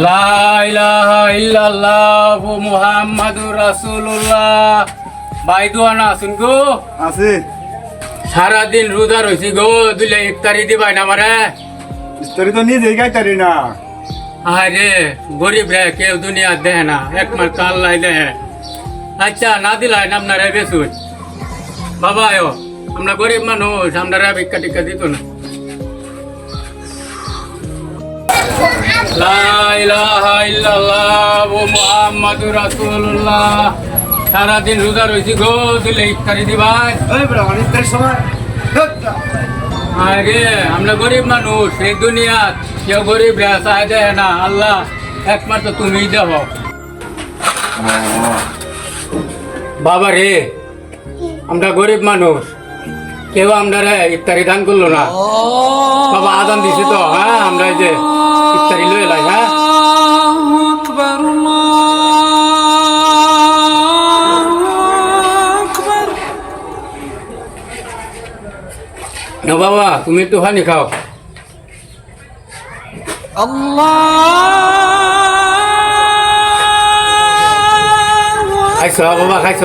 লা ইলাহা ইল্লাল্লাহু মুহাম্মাদুর রাসূলুল্লাহ। ভাই দোয়ানা আছেন গো? আছে। সারাদিন রোজা রইছি গো, দিলে ইফতারি দিবাই না আমারে? ইফতারি তো নিজেই খাইতারি না। আরে গরিব রে, কেউ দুনিয়া দেয় না, একমাত্র আল্লাহ দেয়। আচ্ছা না দিলাই না আপনারা বেসুন বাবা, আমরা গরিব মানুষ, আমরা ভিক্ষা টিক্ষা দিত না। লা ইলাহা ইল্লাল্লাহু মুহাম্মাদুর রাসূলুল্লাহ। সারাদিন রোজা রইছি গো, দিলে ইফতারি দিবাই? ইফতারির সময় আরে আমরা গরিব মানুষ, এই দুনিয়া কেউ গরিব রে চাই দেয় না, আল্লাহ একমাত্র তুমিই দেব। বাবা রে, আমরা গরিব মানুষ, কেউ আমরা ইফতারি দান করলো না। বাবা আদান দিছে তো, হ্যাঁ আমরা এই যে ইফতারি লয়ে লাই। হ্যাঁ না বাবা, তুমি একটু পানি খাও। খাইছ বাবা, খাইছ?